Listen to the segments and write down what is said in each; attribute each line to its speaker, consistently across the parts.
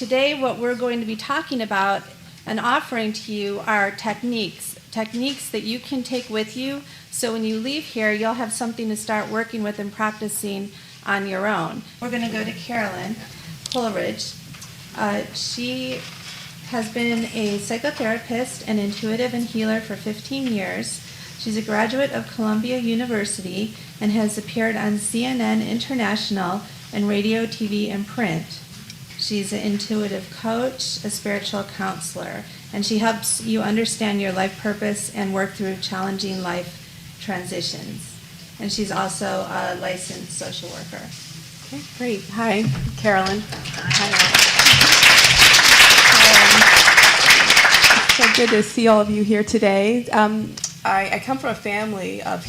Speaker 1: today what we're going to be talking about and offering to you are techniques that you can take with you, so when you leave here, you'll have something to start working with and practicing on your own. We're going to go to Carolyn Coleridge. She has been a psychotherapist and intuitive and healer for 15 years. She's a graduate of Columbia University and has appeared on CNN International and radio, TV, and print. She's an intuitive coach, a spiritual counselor, and she helps you understand your life purpose and work through challenging life transitions. And she's also a licensed social worker.
Speaker 2: Okay, great. Hi, Carolyn. So good to see all of you here today. I come from a family of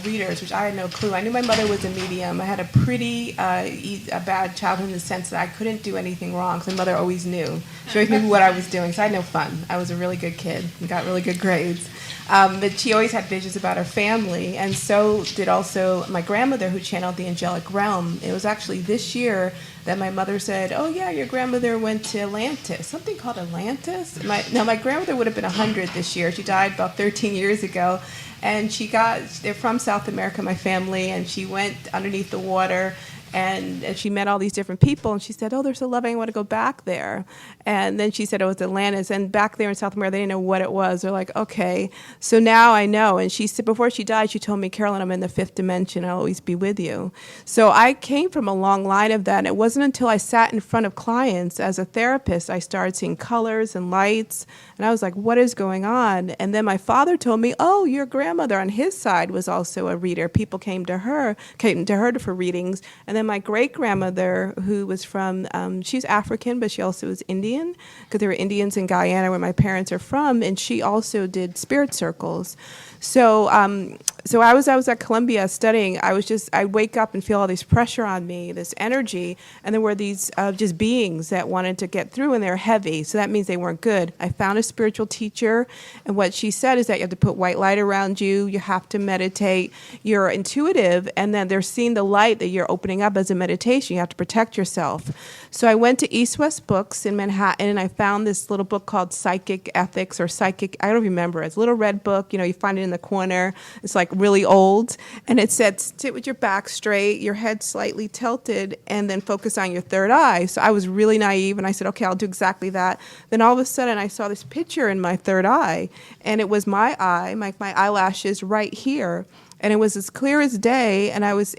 Speaker 2: readers, which I had no clue. I knew my mother was a medium. I had a pretty bad childhood in the sense that I couldn't do anything wrong, because my mother always knew. She always knew what I was doing, so I had no fun. I was a really good kid and got really good grades. But she always had visions about her family, and so did also my grandmother, who channeled the angelic realm. It was actually this year that my mother said, "Oh yeah, your grandmother went to Atlantis." Something called Atlantis? My grandmother would have been 100 this year. She died about 13 years ago. And they're from South America, my family, and she went underneath the water, and she met all these different people, and she said, "Oh, they're so loving, I want to go back there." And then she said it was Atlantis, and back there in South America, they didn't know what it was. They're like, okay. So now I know. And she said, before she died, she told me, "Carolyn, I'm in the fifth dimension. I'll always be with you." So I came from a long line of that, and it wasn't until I sat in front of clients as a therapist, I started seeing colors and lights, and I was like, what is going on? And then my father told me, "Oh, your grandmother on his side was also a reader. People came to her for readings." And then my great-grandmother, who was from, she's African, but she also was Indian, because there were Indians in Guyana where my parents are from, and she also did spirit circles. So I was at Columbia studying. I'd wake up and feel all this pressure on me, this energy, and there were these just beings that wanted to get through, and they're heavy, so that means they weren't good. I found a spiritual teacher, and what she said is that you have to put white light around you, you have to meditate, you're intuitive, and then they're seeing the light that you're opening up as a meditation. You have to protect yourself. So I went to East West Books in Manhattan, and I found this little book called Psychic Ethics, or Psychic, I don't remember. It's a little red book, you find it in the corner. It's like really old, and it said, sit with your back straight, your head slightly tilted, and then focus on your third eye. So I was really naive, and I said, okay, I'll do exactly that. Then all of a sudden, I saw this picture in my third eye, and it was my eye, my eyelashes right here, and it was as clear as day, and it was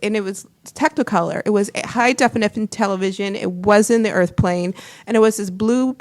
Speaker 2: Technicolor. It was high definition television. It was in the earth plane, and it was this blue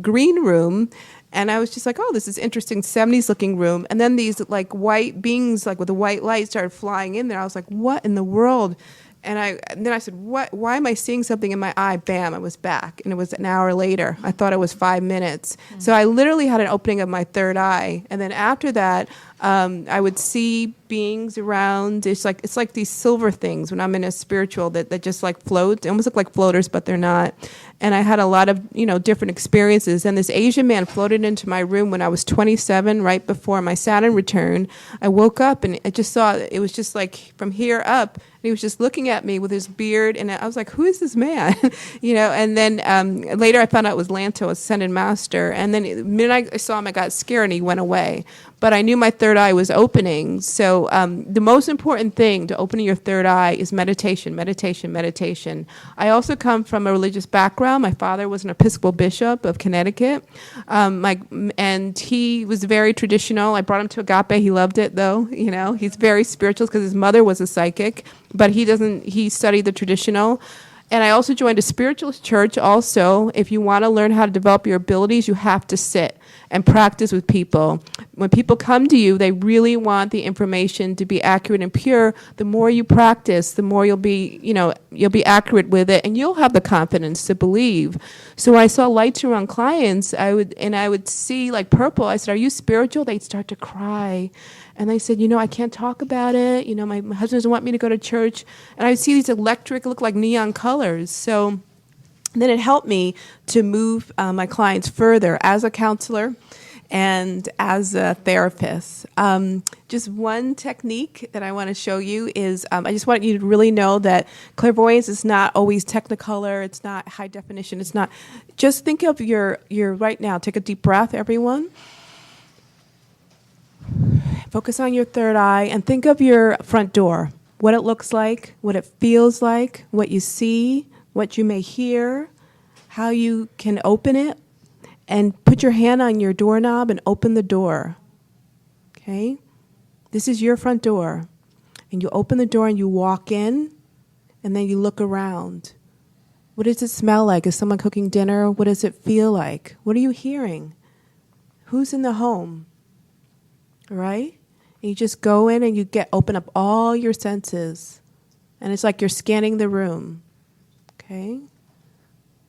Speaker 2: green room. And I was just like, oh, this is interesting, 70s looking room. And then these like white beings, like with a white light, started flying in there. I was like, what in the world? And then I said, what? Why am I seeing something in my eye? Bam, I was back. And it was an hour later. I thought it was 5 minutes. Mm-hmm. So I literally had an opening of my third eye. And then after that, I would see beings around. It's like these silver things when I'm in a spiritual that just like float. They almost look like floaters, but they're not. And I had a lot of, different experiences. And this Asian man floated into my room when I was 27, right before my Saturn return. I woke up and I just saw, it was just like from here up. And he was just looking at me with his beard. And I was like, who is this man? And then later I found out it was Lanto, ascended master. And then the minute I saw him, I got scared and he went away. But I knew my third eye was opening. So the most important thing to opening your third eye is meditation, meditation, meditation. I also come from a religious background. My father was an Episcopal bishop of Connecticut, and he was very traditional. I brought him to Agape. He loved it, though. He's very spiritual because his mother was a psychic, but he studied the traditional. And I also joined a spiritualist church also. If you want to learn how to develop your abilities, you have to sit and practice with people. When people come to you, they really want the information to be accurate and pure. The more you practice, the more you'll be accurate with it, and you'll have the confidence to believe. So when I saw lights around clients, I would see like purple. I said, "Are you spiritual?" They'd start to cry. And they said, I can't talk about it. My husband doesn't want me to go to church. And I would see these electric, look like neon colors. So then it helped me to move my clients further as a counselor. and as a therapist. Just one technique that I want to show you is I just want you to really know that clairvoyance is not always technicolor. It's not high definition. It's not. Just think of your right now. Take a deep breath, everyone. Focus on your third eye and think of your front door. What it looks like, what it feels like, what you see, what you may hear, how you can open it, and put your hand on your doorknob and open the door. Okay? This is your front door. And you open the door and you walk in, and then you look around. What does it smell like? Is someone cooking dinner? What does it feel like? What are you hearing? Who's in the home? All right? And you just go in and you open up all your senses. And it's like you're scanning the room. Okay?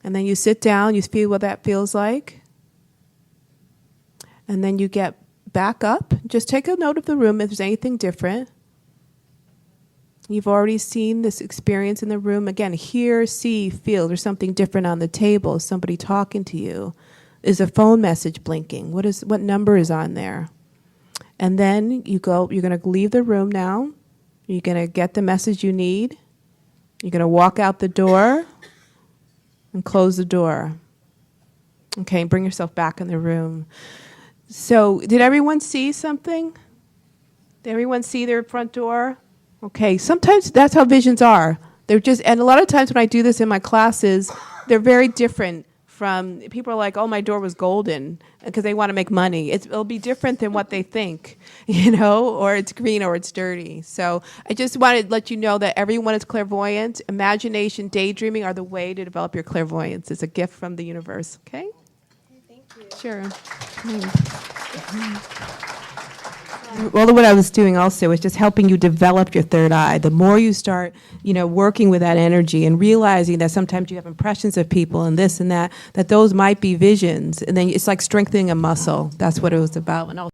Speaker 2: And then you sit down, you feel what that feels like. And then you get back up. Just take a note of the room if there's anything different. You've already seen this experience in the room. Again, hear, see, feel. There's something different on the table. Is somebody talking to you? Is a phone message blinking? What number is on there? And then you're going to leave the room now. You're going to get the message you need. You're going to walk out the door and close the door. Okay, bring yourself back in the room. So, did everyone see something? Did everyone see their front door? Okay, sometimes that's how visions are. They're just, and a lot of times when I do this in my classes, they're very different from, people are like, oh, my door was golden, because they want to make money. It'll be different than what they think, or it's green or it's dirty. So I just wanted to let you know that everyone is clairvoyant. Imagination, daydreaming are the way to develop your clairvoyance. It's a gift from the universe, okay?
Speaker 1: Thank you.
Speaker 2: Sure.
Speaker 3: Well, what I was doing also is just helping you develop your third eye. The more you start, working with that energy and realizing that sometimes you have impressions of people and this and that those might be visions. And then it's like strengthening a muscle. That's what it was about. And